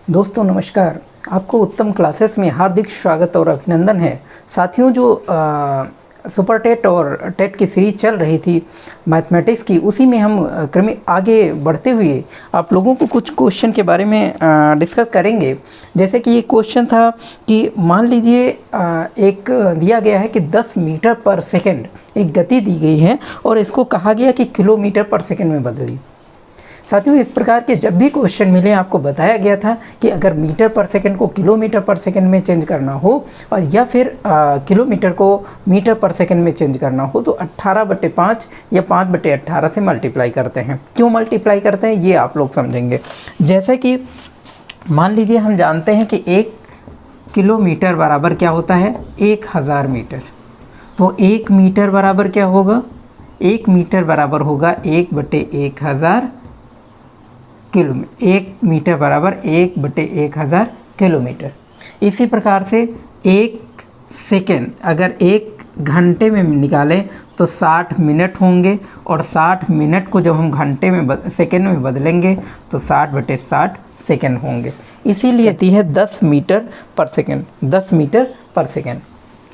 दोस्तों नमस्कार। आपको उत्तम क्लासेस में हार्दिक स्वागत और अभिनंदन है। साथियों, जो सुपर टेट और टेट की सीरीज चल रही थी मैथमेटिक्स की, उसी में हम क्रमिक आगे बढ़ते हुए आप लोगों को कुछ क्वेश्चन के बारे में डिस्कस करेंगे। जैसे कि ये क्वेश्चन था कि मान लीजिए एक दिया गया है कि 10 मीटर पर सेकंड एक गति दी गई है और इसको कहा गया कि किलोमीटर पर सेकंड में बदली। साथियों, इस प्रकार के जब भी क्वेश्चन मिले आपको बताया गया था कि अगर मीटर पर सेकंड को किलोमीटर पर सेकंड में चेंज करना हो और या फिर किलोमीटर को मीटर पर सेकंड में चेंज करना हो तो 18/5 या 5/18 से मल्टीप्लाई करते हैं। क्यों मल्टीप्लाई करते हैं ये आप लोग समझेंगे। जैसे कि मान लीजिए हम जानते हैं कि 1 किलोमीटर बराबर क्या होता है, 1000 मीटर। तो 1 मीटर बराबर क्या होगा, 1 मीटर बराबर होगा 1/1000 किलोमीटर। 1 मीटर बराबर 1/1000 किलोमीटर। इसी प्रकार से 1 सेकेंड अगर 1 घंटे में निकालें तो 60 मिनट होंगे और 60 मिनट को जब हम घंटे में सेकेंड में बदलेंगे तो 60/60 सेकेंड होंगे। इसीलिए आती है 10 मीटर पर सेकेंड। 10 मीटर पर सेकेंड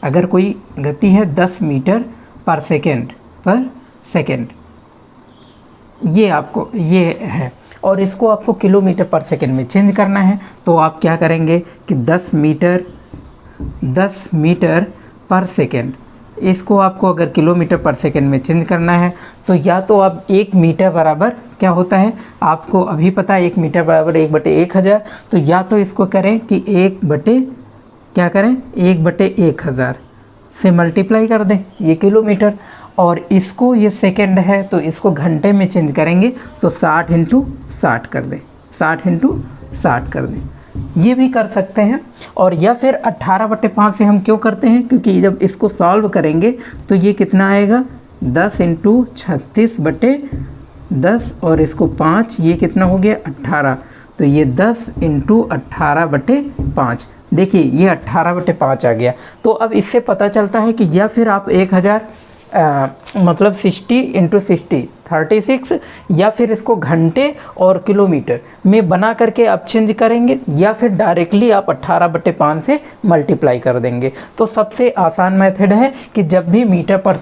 अगर कोई गति है 10 मीटर पर सेकेंड ये आपको ये है और इसको आपको किलोमीटर पर सेकंड में चेंज करना है। तो आप क्या करेंगे कि 10 मीटर पर सेकंड, इसको आपको अगर किलोमीटर पर सेकंड में चेंज करना है तो या तो आप 1 मीटर बराबर क्या होता है आपको अभी पता है, 1 मीटर बराबर 1/1000। तो या तो इसको करें कि 1/1000 से मल्टीप्लाई कर दें ये किलोमीटर, और इसको ये सेकंड है तो इसको घंटे में चेंज करेंगे तो 60 × 60 कर दें, 60 × 60 कर दें। ये भी कर सकते हैं। और या फिर 18/5 से हम क्यों करते हैं, क्योंकि जब इसको सॉल्व करेंगे तो ये कितना आएगा 10 × 36/10 और इसको 5, ये कितना हो गया 18। तो ये 10 × 18/5, देखिए ये 18/5 आ गया। तो अब इससे पता चलता है कि या फिर आप 1000 मतलब 60 × 60 36, या फिर इसको घंटे और किलोमीटर में बना करके आप चेंज करेंगे, या फिर डायरेक्टली आप 18/5 से मल्टीप्लाई कर देंगे। तो सबसे आसान मेथड है कि जब भी मीटर पर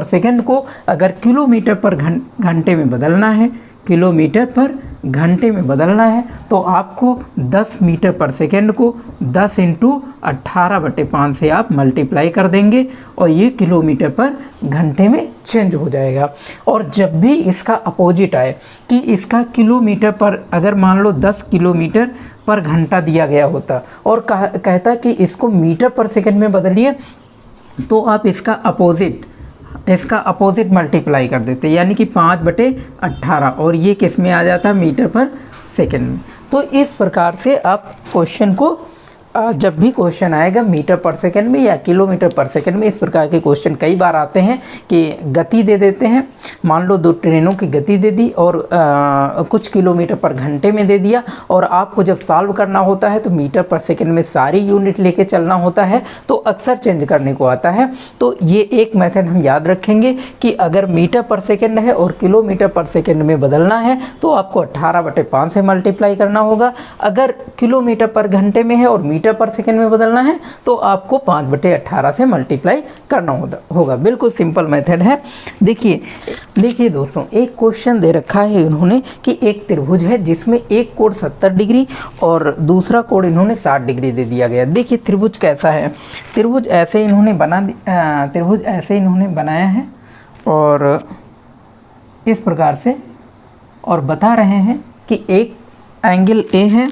सेकंड को अगर किलोमीटर पर घंटे में बदलना है, किलोमीटर पर घंटे में बदलना है तो आपको 10 मीटर पर सेकंड को 10 × 18/5 से आप मल्टीप्लाई कर देंगे और ये किलोमीटर पर घंटे में चेंज हो जाएगा। और जब भी इसका अपोजिट आए कि इसका किलोमीटर पर अगर मान लो 10 किलोमीटर पर घंटा दिया गया होता और कहता कि इसको मीटर पर सेकंड में बदलिए, तो आप इसका अपोजिट मल्टीप्लाई कर देते, यानी कि 5/18 और ये किस में आ जाता मीटर पर सेकंड में। तो इस प्रकार से आप क्वेश्चन को जब भी क्वेश्चन आएगा मीटर पर सेकंड में या किलोमीटर पर सेकंड में, इस प्रकार के क्वेश्चन कई बार आते हैं कि गति दे देते हैं। मान लो 2 ट्रेनों की गति दे दी और कुछ किलोमीटर पर घंटे में दे दिया, और आपको जब सॉल्व करना होता है तो मीटर पर सेकंड में सारी यूनिट लेके चलना होता है, तो अक्सर चेंज करने को आता है। तो ये एक मेथड हम याद रखेंगे कि अगर मीटर पर सेकंड है और किलोमीटर पर सेकंड में बदलना है तो आपको 18/5 से मल्टीप्लाई करना होगा। अगर किलोमीटर पर घंटे में है और मीटर पर सेकंड में बदलना है तो आपको 5/18 से मल्टीप्लाई करना होगा। बिल्कुल सिंपल मेथड है। देखिए दोस्तों, एक क्वेश्चन दे रखा है इन्होंने कि एक त्रिभुज है जिसमें एक कोण 70 डिग्री और दूसरा कोण इन्होंने 60 डिग्री दे दिया गया। देखिए त्रिभुज कैसा है। त्रिभुज ऐसे इन्होंने बनाया है और इस प्रकार से, और बता रहे हैं कि एक एंगल ए है,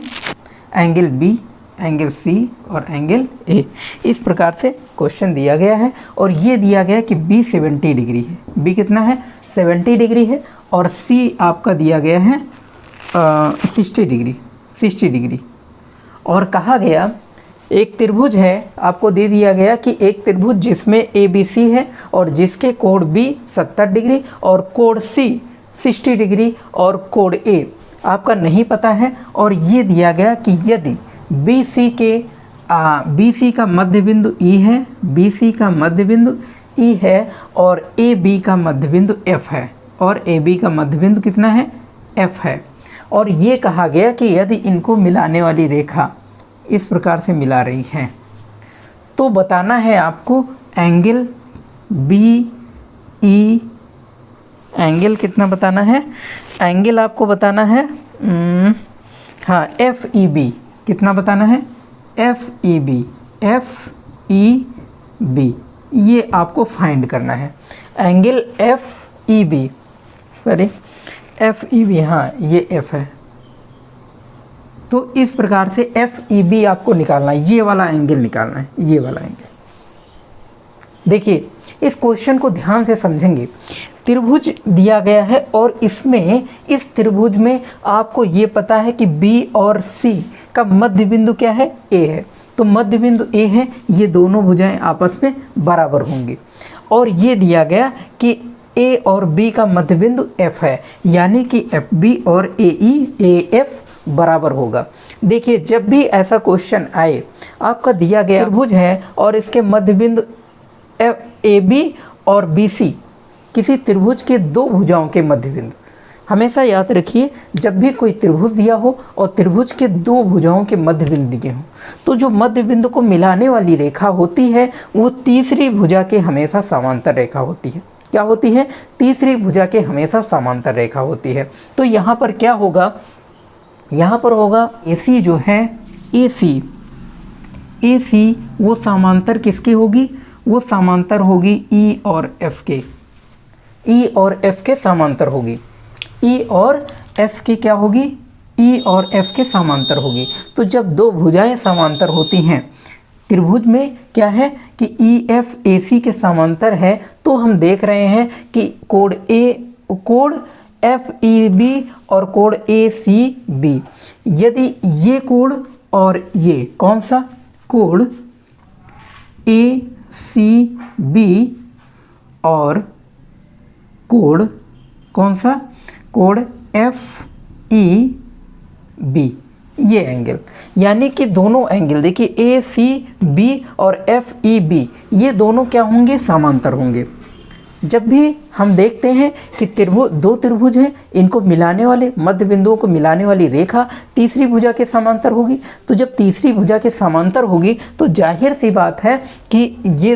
एंगल बी, एंगल सी और एंगल ए। इस प्रकार से क्वेश्चन दिया गया है और ये दिया गया कि बी 70 डिग्री है। बी कितना है 70 डिग्री है और सी आपका दिया गया है 60 डिग्री। और कहा गया एक त्रिभुज है, आपको दे दिया गया कि एक त्रिभुज जिसमें ए बी सी है और जिसके कोण बी 70 डिग्री और कोण सी 60 डिग्री और कोण ए आपका नहीं पता है। और ये दिया गया कि यदि BC का मध्य बिंदु E है, BC का मध्य बिंदु E है और AB का मध्य बिंदु F है, और AB का मध्य बिंदु कितना है F है, और ये कहा गया कि यदि इनको मिलाने वाली रेखा इस प्रकार से मिला रही है तो बताना है आपको एंगल बी ई, एंगल कितना बताना है, एंगल आपको बताना है हाँ एफ ई बी, कितना बताना है, F E B, F E B, ये आपको फाइंड करना है। Angle F E B, sorry F E B, हाँ ये एफ है, तो इस प्रकार से एफ ई बी आपको निकालना है, ये वाला एंगल निकालना है, ये वाला एंगल। देखिए इस क्वेश्चन को ध्यान से समझेंगे। त्रिभुज दिया गया है और इसमें इस त्रिभुज में आपको ये पता है कि बी और सी का मध्य बिंदु क्या है, ए है, तो मध्य बिंदु ए है, ये दोनों भुजाएं आपस में बराबर होंगी। और ये दिया गया कि ए और बी का मध्य बिंदु एफ है, यानी कि एफ बी और ए ई ए एफ बराबर होगा। देखिए जब भी ऐसा क्वेश्चन आए, आपका दिया गया त्रिभुज है और इसके मध्य बिंदु एफ ए बी और बी सी, किसी त्रिभुज के दो भुजाओं के मध्य बिंदु, हमेशा याद रखिए जब भी कोई त्रिभुज दिया हो और त्रिभुज के दो भुजाओं के मध्य बिंदु दिए हों, तो जो मध्य बिंदु को मिलाने वाली रेखा होती है वो तीसरी भुजा के हमेशा समांतर रेखा होती है। क्या होती है, तीसरी भुजा के हमेशा समांतर रेखा होती है। तो यहाँ पर क्या होगा, यहाँ पर होगा AC जो है AC वो समांतर किसकी होगी, वो समांतर होगी E और F के, E और F के समांतर होगी, E और F के क्या होगी, E और F के समांतर होगी। तो जब दो भुजाएं समांतर होती हैं त्रिभुज में, क्या है कि EF AC के समांतर है, तो हम देख रहे हैं कि कोण FEB और कोण ACB, यदि ये कोण और ये कौन सा कोण ACB और कोण कौन सा, कोण FEB, ये एंगल, यानी कि दोनों एंगल देखिए ACB और FEB ये दोनों क्या होंगे, समांतर होंगे। जब भी हम देखते हैं कि दो त्रिभुज हैं, इनको मिलाने वाले मध्य बिंदुओं को मिलाने वाली रेखा तीसरी भुजा के समांतर होगी, तो जब तीसरी भुजा के समांतर होगी तो जाहिर सी बात है कि ये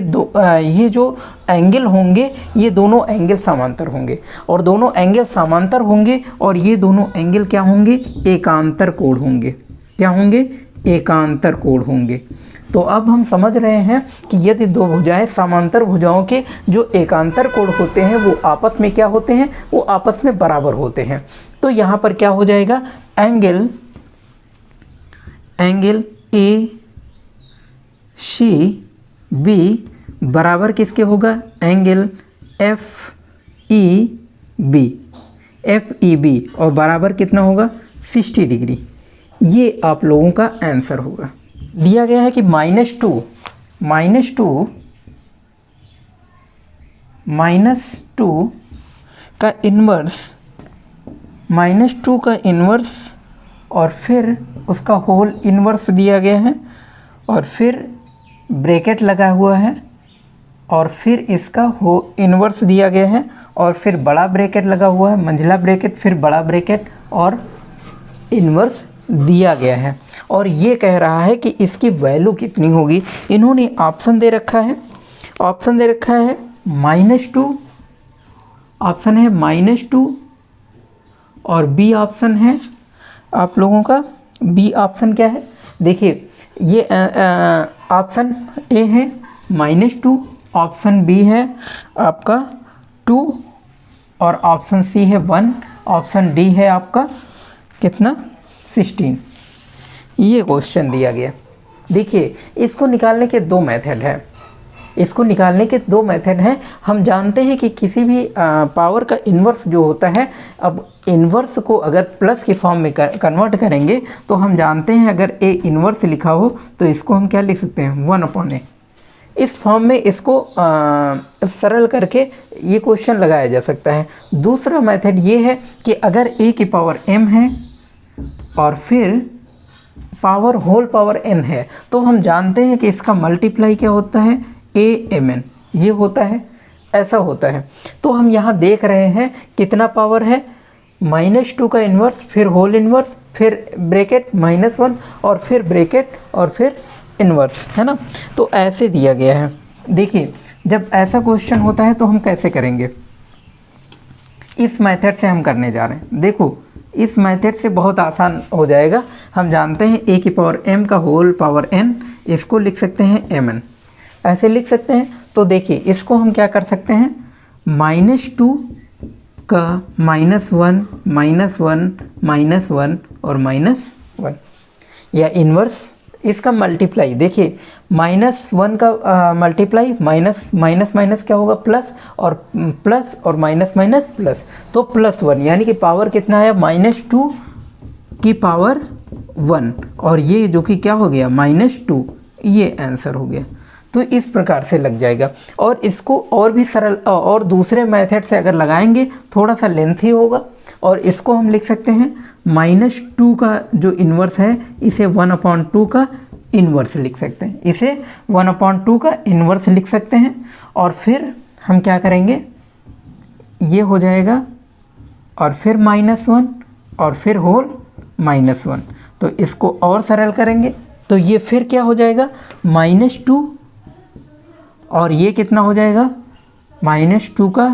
जो एंगल होंगे ये दोनों एंगल समांतर होंगे, और दोनों एंगल समांतर होंगे और ये दोनों एंगल क्या होंगे, एकांतर कोण होंगे। क्या होंगे, एकांतर कोण होंगे। तो अब हम समझ रहे हैं कि यदि दो भुजाएं समांतर भुजाओं के जो एकांतर कोण होते हैं वो आपस में क्या होते हैं, वो आपस में बराबर होते हैं। तो यहाँ पर क्या हो जाएगा, एंगल ACB बराबर किसके होगा, एंगल FEB और बराबर कितना होगा, 60 डिग्री। ये आप लोगों का आंसर होगा। दिया गया है कि -2 का इन्वर्स और फिर उसका होल इन्वर्स दिया गया है, और फिर ब्रैकेट लगा हुआ है, और फिर इसका इन्वर्स दिया गया है, और फिर बड़ा ब्रैकेट लगा हुआ है, मंझला ब्रैकेट, फिर बड़ा ब्रैकेट और इन्वर्स दिया गया है। और ये कह रहा है कि इसकी वैल्यू कितनी होगी। इन्होंने ऑप्शन दे रखा है, -2, ऑप्शन है -2, और बी ऑप्शन है आप लोगों का, बी ऑप्शन क्या है, देखिए ये ऑप्शन ए है -2, ऑप्शन बी है आपका 2, और ऑप्शन सी है 1, ऑप्शन डी है आपका कितना, 16। ये क्वेश्चन दिया गया। देखिए इसको निकालने के दो मेथड हैं, हम जानते हैं कि किसी भी पावर का इन्वर्स जो होता है, अब इन्वर्स को अगर प्लस के फॉर्म में कन्वर्ट करेंगे तो हम जानते हैं अगर ए इन्वर्स लिखा हो तो इसको हम क्या लिख सकते हैं, 1/a। इस फॉर्म में इसको सरल करके ये क्वेश्चन लगाया जा सकता है। दूसरा मेथड ये है कि अगर ए की पावर m है और फिर पावर होल पावर n है, तो हम जानते हैं कि इसका मल्टीप्लाई क्या होता है, amn, ये होता है, ऐसा होता है। तो हम यहाँ देख रहे हैं कितना पावर है, -2 का इन्वर्स, फिर होल इन्वर्स, फिर ब्रैकेट -1 और फिर ब्रैकेट और फिर इन्वर्स, है ना। तो ऐसे दिया गया है। देखिए जब ऐसा क्वेश्चन होता है तो हम कैसे करेंगे, इस मेथड से हम करने जा रहे हैं। देखो इस मेथड से बहुत आसान हो जाएगा। हम जानते हैं a की पावर m का होल पावर n, इसको लिख सकते हैं mn, ऐसे लिख सकते हैं। तो देखिए इसको हम क्या कर सकते हैं, -2 का -1 -1 और -1 या इन्वर्स इसका मल्टीप्लाई। देखिए -1 का मल्टीप्लाई माइनस क्या होगा, प्लस और माइनस प्लस, तो +1 यानी कि पावर कितना आया, -2 की पावर 1 और ये जो कि क्या हो गया -2, ये आंसर हो गया। तो इस प्रकार से लग जाएगा। और इसको और भी सरल और दूसरे मेथड से अगर लगाएंगे थोड़ा सा लेंथी होगा, और इसको हम लिख सकते हैं -2 का जो इन्वर्स है इसे 1/2 का इन्वर्स लिख सकते हैं, इसे 1/2 का इन्वर्स लिख सकते हैं। और फिर हम क्या करेंगे, ये हो जाएगा और फिर -1 और फिर होल -1। तो इसको और सरल करेंगे तो ये फिर क्या हो जाएगा, -2 और ये कितना हो जाएगा, -2 का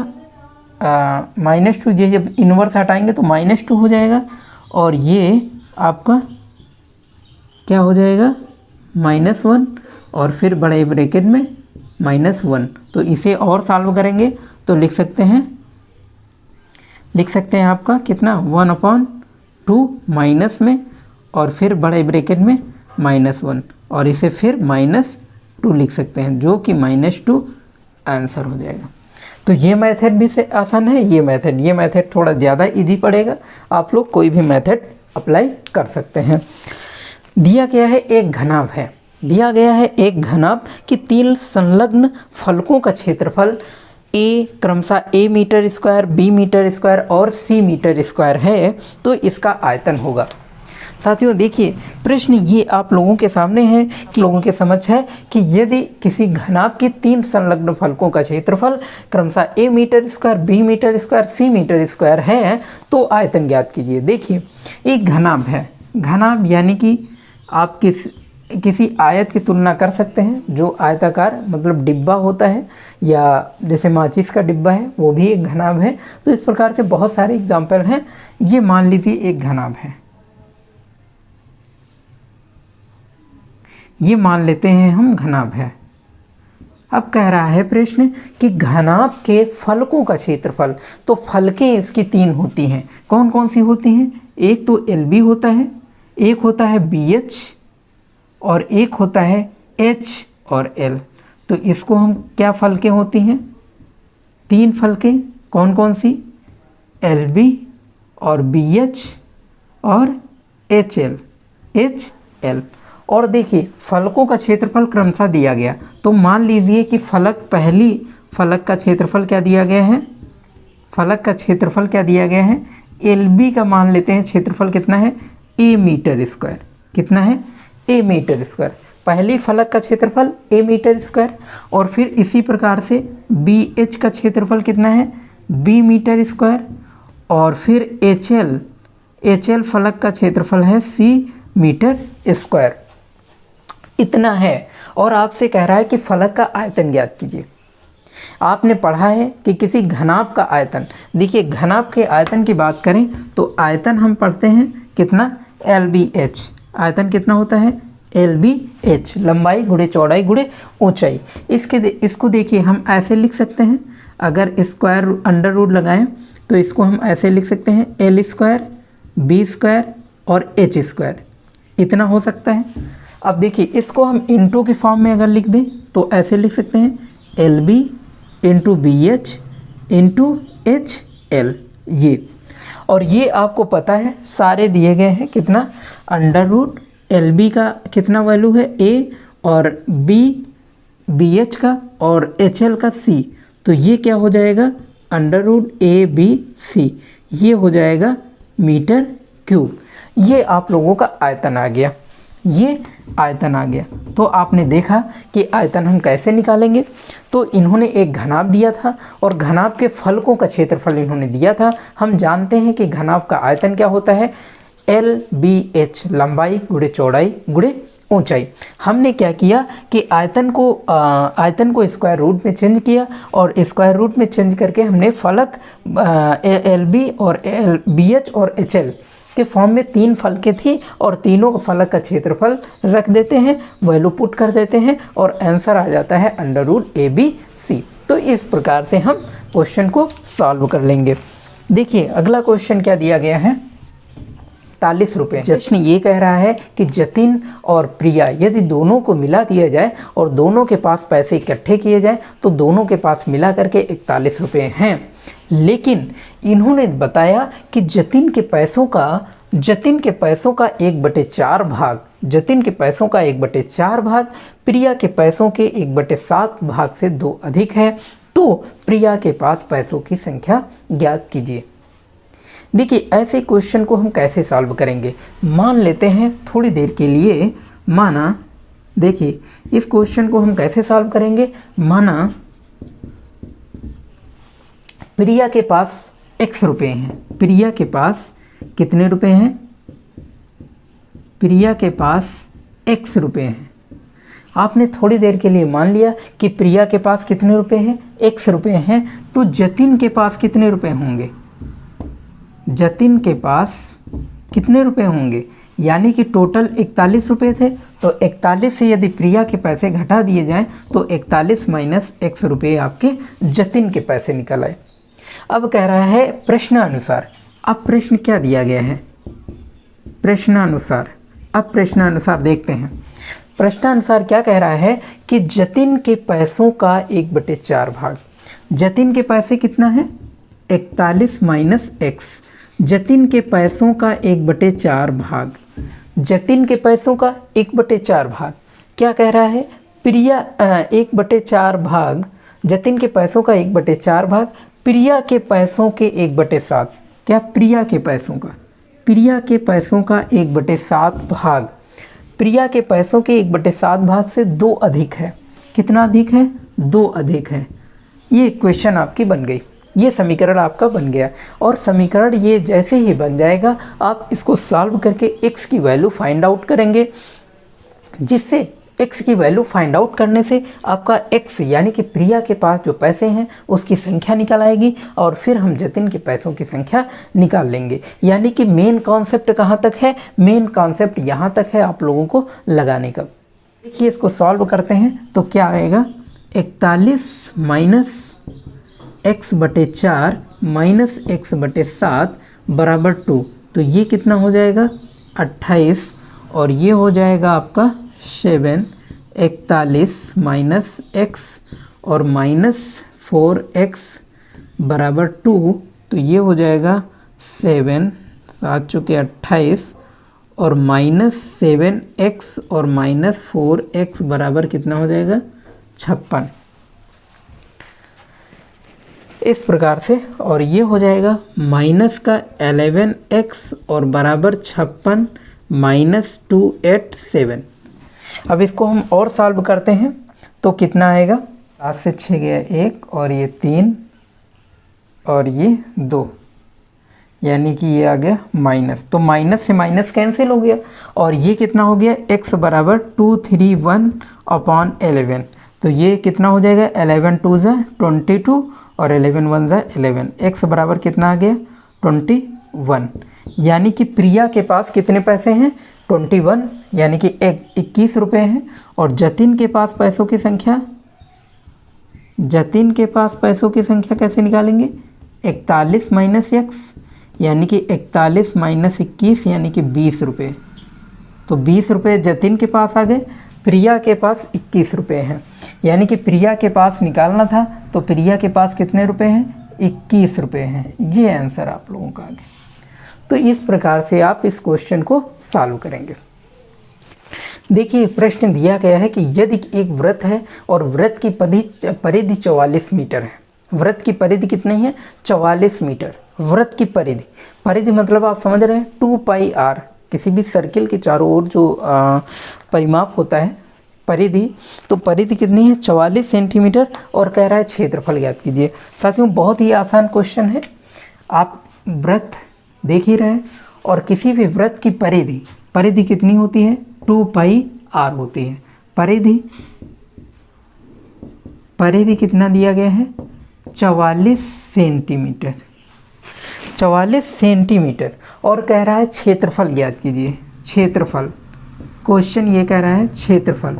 -2, ये जब इन्वर्स हटाएंगे तो -2 हो जाएगा, और ये आपका क्या हो जाएगा, -1 और फिर बड़े ब्रैकेट में -1। तो इसे और सॉल्व करेंगे तो लिख सकते हैं आपका कितना, 1/2 माइनस में और फिर बड़े ब्रैकेट में -1 और इसे फिर -2 लिख सकते हैं, जो कि -2 आंसर हो जाएगा। तो ये मेथड भी से आसान है, ये मेथड थोड़ा ज़्यादा इजी पड़ेगा। आप लोग कोई भी मेथड अप्लाई कर सकते हैं। दिया गया है एक घनाभ है, दिया गया है एक घनाभ कि 3 संलग्न फलकों का क्षेत्रफल a क्रमशः a metre square, b metre square और c मीटर स्क्वायर है, तो इसका आयतन होगा। साथियों देखिए प्रश्न ये आप लोगों के सामने है कि लोगों के समझ है कि यदि किसी घनाभ की 3 संलग्न फलकों का क्षेत्रफल क्रमशः a metre square, b metre square, c metre square है, तो आयतन ज्ञात कीजिए। देखिए एक घनाभ है, घनाभ यानी कि आप किसी आयत की तुलना कर सकते हैं, जो आयताकार मतलब डिब्बा होता है, या जैसे माचिस का डिब्बा है, वो भी एक घनाभ है। तो इस प्रकार से बहुत सारे एग्जाम्पल हैं। ये मान लीजिए एक घनाभ है, ये मान लेते हैं हम घनाभ है। अब कह रहा है प्रश्न कि घनाभ के फलकों का क्षेत्रफल, तो फलकें इसकी 3 होती हैं। कौन कौन सी होती हैं, एक तो LB होता है, एक होता है BH और एक होता है H और L। तो इसको हम क्या फलकें होती हैं, 3 फलकें। कौन कौन सी, LB और BH और HL। और देखिए फलकों का क्षेत्रफल क्रमशः दिया गया, तो मान लीजिए कि पहली फलक का क्षेत्रफल क्या दिया गया है, फलक का क्षेत्रफल क्या दिया गया है, LB का मान लेते हैं क्षेत्रफल कितना है, a मीटर स्क्वायर। कितना है, a मीटर स्क्वायर। पहली फलक का क्षेत्रफल a मीटर स्क्वायर, और फिर इसी प्रकार से BH का क्षेत्रफल कितना है, b मीटर स्क्वायर, और फिर HL फलक का क्षेत्रफल है c मीटर स्क्वायर। इतना है। और आपसे कह रहा है कि फलक का आयतन ज्ञात कीजिए। आपने पढ़ा है कि किसी घनाभ का आयतन, देखिए घनाभ के आयतन की बात करें तो आयतन हम पढ़ते हैं कितना, LBH। आयतन कितना होता है, LBH, लंबाई गुणे चौड़ाई गुणे ऊंचाई। इसको देखिए हम ऐसे लिख सकते हैं, अगर स्क्वायर अंडर रूट लगाएं तो इसको हम ऐसे लिख सकते हैं, L स्क्वायर, B स्क्वायर और H स्क्वायर। इतना हो सकता है। अब देखिए इसको हम इंटू के फॉर्म में अगर लिख दें तो ऐसे लिख सकते हैं, LB into BH into HL। ये और ये आपको पता है सारे दिए गए हैं, कितना, अंडर रूट LB का कितना वैल्यू है A, और BH का और HL का C। तो ये क्या हो जाएगा, अंडर रूट ABC, ये हो जाएगा मीटर क्यूब। ये आप लोगों का आयतन आ गया। ये आयतन आ गया। तो आपने देखा कि आयतन हम कैसे निकालेंगे। तो इन्होंने एक घनाभ दिया था और घनाभ के फलकों का क्षेत्रफल इन्होंने दिया था। हम जानते हैं कि घनाभ का आयतन क्या होता है, LBH, लंबाई गुणे चौड़ाई गुणे ऊंचाई। हमने क्या किया कि आयतन को स्क्वायर रूट में चेंज किया और स्क्वायर रूट में चेंज करके हमने फलक LB और BH और HL के फॉर्म में 3 फलकें थी और तीनों का फलक का क्षेत्रफल रख देते हैं, वैल्यू पुट कर देते हैं और आंसर आ जाता है √ABC। तो इस प्रकार से हम क्वेश्चन को सॉल्व कर लेंगे। देखिए अगला क्वेश्चन क्या दिया गया है, 41 रुपये। प्रश्न ये कह रहा है कि जतिन और प्रिया यदि दोनों को मिला दिया जाए और दोनों के पास पैसे इकट्ठे किए जाए तो दोनों के पास मिला करके 41 रुपये हैं। लेकिन इन्होंने बताया कि जतिन के पैसों का 1/4 भाग, जतिन के पैसों का 1/4 भाग प्रिया के पैसों के 1/7 भाग से 2 अधिक है। तो प्रिया के पास पैसों की संख्या ज्ञात कीजिए। देखिए ऐसे क्वेश्चन को हम कैसे सॉल्व करेंगे, मान लेते हैं थोड़ी देर के लिए, माना देखिए इस क्वेश्चन को हम कैसे सॉल्व करेंगे। माना प्रिया के पास x रुपये हैं, प्रिया के पास कितने रुपए हैं, प्रिया के पास x रुपये हैं। आपने थोड़ी देर के लिए मान लिया कि प्रिया के पास कितने रुपए हैं, x रुपये हैं। तो जतिन के पास कितने रुपए होंगे, जतिन के पास कितने रुपए होंगे, यानी कि टोटल 41 रुपये थे। तो 41 से यदि प्रिया के पैसे घटा दिए जाएं तो 41 माइनस x रुपये आपके जतिन के पैसे निकल आए। अब कह रहा है प्रश्नानुसार, अब प्रश्न क्या दिया गया है, प्रश्नानुसार। अब प्रश्नानुसार देखते हैं, प्रश्नानुसार क्या कह रहा है कि जतिन के पैसों का 1/4 भाग, जतिन के पैसे कितना है 41 माइनस x, जतिन के पैसों का 1/4 भाग, जतिन के पैसों का 1/4 भाग क्या कह रहा है, प्रिया 1/4 भाग, जतिन के पैसों का 1/4 भाग प्रिया के पैसों के 1/7, क्या प्रिया के पैसों का, प्रिया के पैसों का 1/7 भाग, प्रिया के पैसों के 1/7 भाग से 2 अधिक है। कितना अधिक है, 2 अधिक है। ये इक्वेशन आपकी बन गई, ये समीकरण आपका बन गया। और समीकरण ये जैसे ही बन जाएगा आप इसको सॉल्व करके x की वैल्यू फाइंड आउट करेंगे, जिससे x की वैल्यू फाइंड आउट करने से आपका x यानी कि प्रिया के पास जो पैसे हैं उसकी संख्या निकल आएगी और फिर हम जतिन के पैसों की संख्या निकाल लेंगे। यानी कि मेन कॉन्सेप्ट कहाँ तक है, मेन कॉन्सेप्ट यहाँ तक है आप लोगों को लगाने का। देखिए इसको सॉल्व करते हैं तो क्या आएगा, 41 माइनस x/4 माइनस x/7 बराबर 2। तो ये कितना हो जाएगा 28 और ये हो जाएगा आपका 7, 41 माइनस x और माइनस 4x बराबर 2। तो ये हो जाएगा 7 7 चौके 28 और माइनस 7x और माइनस 4x बराबर कितना हो जाएगा 56। इस प्रकार से, और ये हो जाएगा माइनस का 11x और बराबर 56 माइनस 287। अब इसको हम और सॉल्व करते हैं तो कितना आएगा, 7 से 6 गया 1 और ये 3 और ये 2, यानी कि ये आ गया माइनस। तो माइनस से माइनस कैंसिल हो गया और ये कितना हो गया, x बराबर 231/11। तो ये कितना हो जाएगा, 11 2 ज़ा 22 और 11 1 ज़ा 11, x बराबर कितना आ गया 21। यानी कि प्रिया के पास कितने पैसे हैं 21, यानी कि 21 रुपये हैं। और जतिन के पास पैसों की संख्या, जतिन के पास पैसों की संख्या कैसे निकालेंगे, 41 माइनस x यानी कि 41 माइनस 21 यानी कि 20 रुपये। तो 20 रुपये जतिन के पास आ गए, प्रिया के पास 21 रुपये हैं, यानी कि प्रिया के पास निकालना था तो प्रिया के पास कितने रुपए हैं 21 रुपये हैं। ये आंसर आप लोगों का आ गया। तो इस प्रकार से आप इस क्वेश्चन को सॉल्व करेंगे। देखिए प्रश्न दिया गया है कि यदि एक वृत्त है और वृत्त की परिधि 44 मीटर है, वृत्त की परिधि कितनी है 44 मीटर, वृत्त की परिधि, परिधि मतलब आप समझ रहे हैं 2 पाई r, किसी भी सर्किल के चारों ओर जो परिमाप होता है परिधि, तो परिधि कितनी है 44 सेंटीमीटर और कह रहा है क्षेत्रफल ज्ञात कीजिए। साथियों बहुत ही आसान क्वेश्चन है, आप वृत्त देख ही रहे हैं और किसी भी वृत्त की परिधि कितनी होती है 2πr होती है। परिधि कितना दिया गया है 44 सेंटीमीटर और कह रहा है क्षेत्रफल ज्ञात कीजिए। क्षेत्रफल क्वेश्चन ये कह रहा है क्षेत्रफल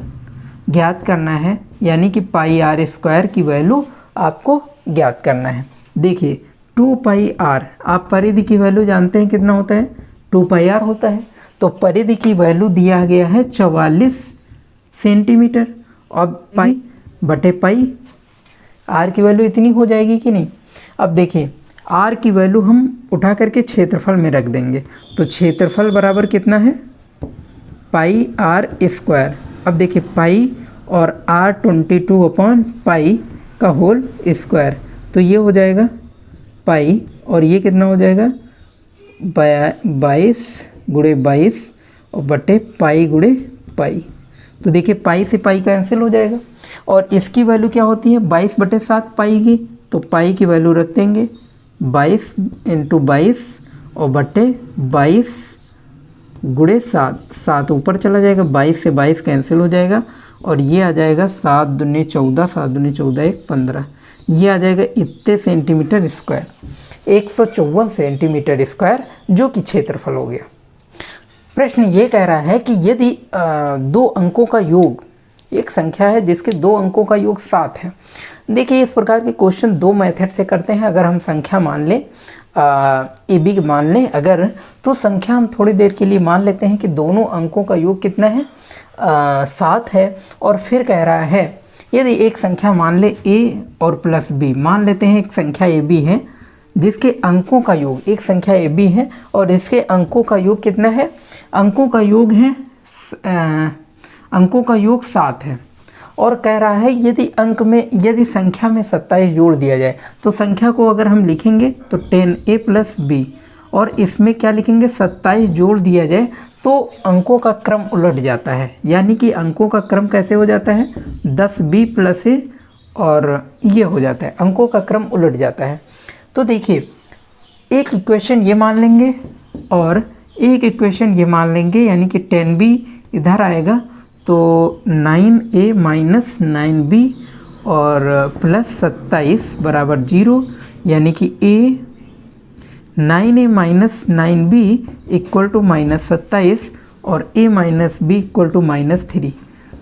ज्ञात करना है, यानी कि πr² की वैल्यू आपको ज्ञात करना है। देखिए 2πr, आप परिधि की वैल्यू जानते हैं कितना होता है 2πr होता है, तो परिधि की वैल्यू दिया गया है 44 सेंटीमीटर और पाई बटे पाई r की वैल्यू इतनी हो जाएगी कि नहीं। अब देखिए r की वैल्यू हम उठा करके क्षेत्रफल में रख देंगे, तो क्षेत्रफल बराबर कितना है πr²। अब देखिए पाई और r 22/पाई का होल स्क्वायर, तो ये हो जाएगा पाई और ये कितना हो जाएगा 22 गुणे 22 और बटे पाई गुणे पाई। तो देखिए पाई से पाई कैंसिल हो जाएगा और इसकी वैल्यू क्या होती है 22/7 पाई की, तो पाई की वैल्यू रख देंगे 22 × 22 और बटे 22 गुणे 7 ऊपर चला जाएगा, 22 से 22 कैंसिल हो जाएगा और ये आ जाएगा 7 दूनी 14, 7 दूनी 14 1 15, ये आ जाएगा इतने सेंटीमीटर स्क्वायर, 154 सेंटीमीटर स्क्वायर जो कि क्षेत्रफल हो गया। प्रश्न ये कह रहा है कि यदि दो अंकों का योग, एक संख्या है जिसके दो अंकों का योग 7 है। देखिए इस प्रकार के क्वेश्चन दो मेथड से करते हैं। अगर हम संख्या मान लें AB मान लें अगर, तो संख्या हम थोड़ी देर के लिए मान लेते हैं कि दोनों अंकों का योग कितना है 7 है। और फिर कह रहा है यदि एक संख्या मान ले A और प्लस B, मान लेते हैं एक संख्या AB है जिसके अंकों का योग, एक संख्या AB है और इसके अंकों का योग कितना है, अंकों का योग 7 है। और कह रहा है यदि संख्या में 27 जोड़ दिया जाए, तो संख्या को अगर हम लिखेंगे तो 10A + B और इसमें क्या लिखेंगे 27 जोड़ दिया जाए, तो अंकों का क्रम उलट जाता है। यानी कि अंकों का क्रम कैसे हो जाता है 10B + A और ये हो जाता है, अंकों का क्रम उलट जाता है। तो देखिए एक इक्वेशन ये मान लेंगे और एक इक्वेशन ये मान लेंगे, यानी कि 10B इधर आएगा तो 9A - 9B और प्लस 27 बराबर 0, यानी कि 9A - 9B = -27 और A - B = -3।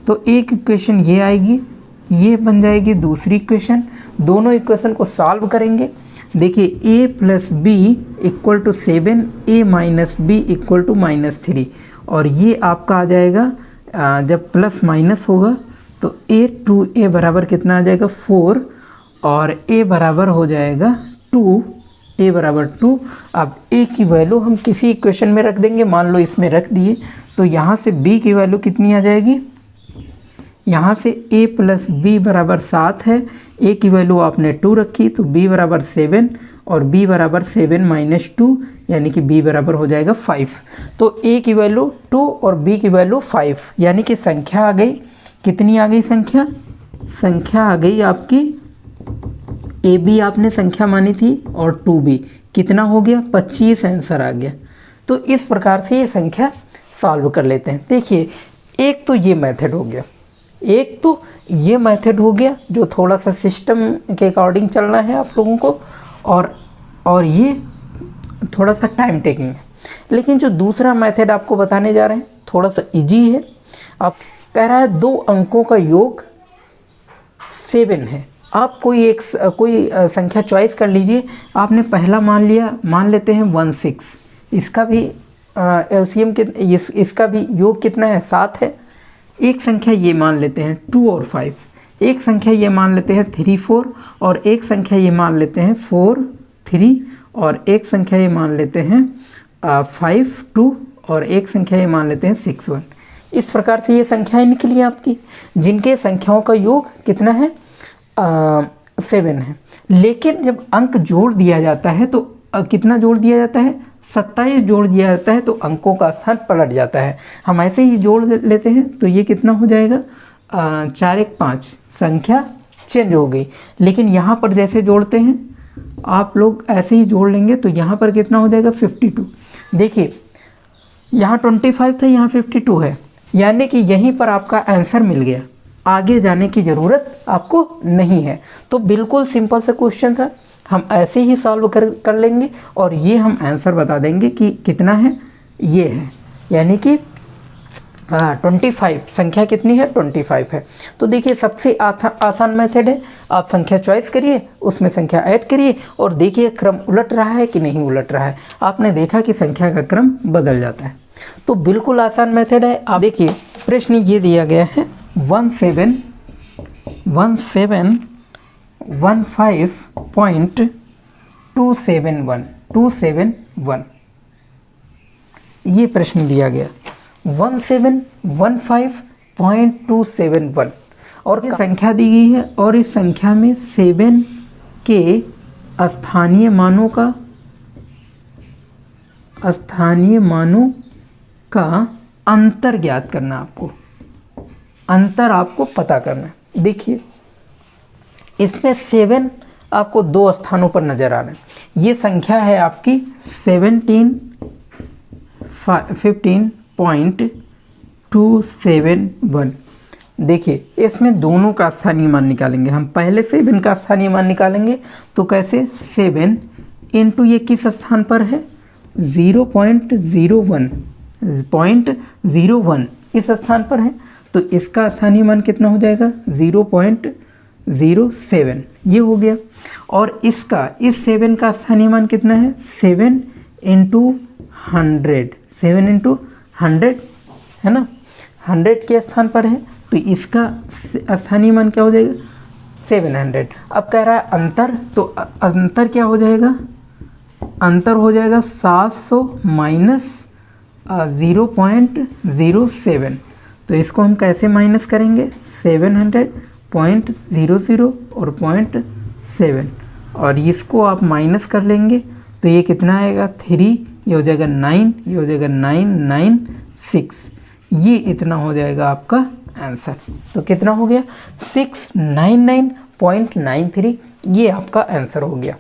तो एक इक्वेशन ये आएगी, ये बन जाएगी दूसरी इक्वेशन। दोनों इक्वेशन को सॉल्व करेंगे। देखिए A + B = 7, A - B = -3 और ये आपका आ जाएगा जब प्लस माइनस होगा तो A बराबर कितना आ जाएगा 4 और A बराबर हो जाएगा 2, A बराबर 2। अब A की वैल्यू हम किसी इक्वेशन में रख देंगे, मान लो इसमें रख दिए, तो यहाँ से B की वैल्यू कितनी आ जाएगी, यहाँ से A + B बराबर 7 है, A की वैल्यू आपने 2 रखी तो B बराबर 7 और B बराबर 7 - 2, यानी कि B बराबर हो जाएगा 5। तो A की वैल्यू 2 और B की वैल्यू 5, यानी कि संख्या आ गई, कितनी आ गई संख्या आ गई आपकी AB आपने संख्या मानी थी और 2B कितना हो गया 25 आंसर आ गया। तो इस प्रकार से ये संख्या सॉल्व कर लेते हैं। देखिए एक तो ये मेथड हो गया, जो थोड़ा सा सिस्टम के अकॉर्डिंग चलना है आप लोगों को, और ये थोड़ा सा टाइम टेकिंग है। लेकिन जो दूसरा मेथड आपको बताने जा रहे हैं थोड़ा सा इजी है। आप कह रहा है दो अंकों का योग 7 है। आप कोई संख्या चॉइस कर लीजिए। आपने पहला मान लेते हैं 16, इसका भी एलसीएम इसका भी योग कितना है 7 है। एक संख्या ये मान लेते हैं 2 और 5, एक संख्या ये मान लेते हैं 3 4 और एक संख्या ये मान लेते हैं 4 3 और एक संख्या ये मान लेते हैं 5 2 और एक संख्या ये मान लेते हैं 6 1। इस प्रकार से ये संख्याएं निकली आपकी जिनके संख्याओं का योग कितना है 7 है। लेकिन जब अंक जोड़ दिया जाता है तो कितना जोड़ दिया जाता है 27 जोड़ दिया जाता है तो अंकों का स्थान पलट जाता है। हम ऐसे ही जोड़ लेते हैं तो ये कितना हो जाएगा 4 1 5, संख्या चेंज हो गई। लेकिन यहाँ पर जैसे जोड़ते हैं आप लोग ऐसे ही जोड़ लेंगे तो यहाँ पर कितना हो जाएगा 52। देखिए यहाँ 25 था, यहाँ 52 है, यानी कि यहीं पर आपका आंसर मिल गया, आगे जाने की ज़रूरत आपको नहीं है। तो बिल्कुल सिंपल सा क्वेश्चन था, हम ऐसे ही सॉल्व कर लेंगे और ये हम आंसर बता देंगे कि कितना है, ये है, यानी कि 25, संख्या कितनी है 25 है। तो देखिए सबसे आसान मेथड है, आप संख्या चॉइस करिए, उसमें संख्या ऐड करिए और देखिए क्रम उलट रहा है कि नहीं उलट रहा है। आपने देखा कि संख्या का क्रम बदल जाता है, तो बिल्कुल आसान मेथड है। आप देखिए प्रश्न ये दिया गया है 1715.271 ये प्रश्न दिया गया 1715.271 और संख्या दी गई है और इस संख्या में 7 के स्थानीय मानों का अंतर ज्ञात करना, आपको अंतर आपको पता करना है। देखिए इसमें 7 आपको 2 स्थानों पर नज़र आ रहे हैं। ये संख्या है आपकी 15.271। देखिए इसमें दोनों का स्थानीय मान निकालेंगे हम। पहले 7 का स्थानीय मान निकालेंगे तो कैसे 7 इंटू ये किस स्थान पर है 0.01 इस स्थान पर है, तो इसका स्थानीय मान कितना हो जाएगा 0.07 ये हो गया। और इसका इस 7 का स्थानीय मान कितना है 7 इंटू 100 है ना, 100 के स्थान पर है, तो इसका स्थानीय मान क्या हो जाएगा 700। अब कह रहा है अंतर, तो अंतर क्या हो जाएगा, अंतर हो जाएगा 700 माइनस 0.07। तो इसको हम कैसे माइनस करेंगे 700.00 और 0.7 और इसको आप माइनस कर लेंगे तो ये कितना आएगा 3, ये हो जाएगा 9, ये हो जाएगा 996, ये इतना हो जाएगा आपका आंसर। तो कितना हो गया 699.93, ये आपका आंसर हो गया।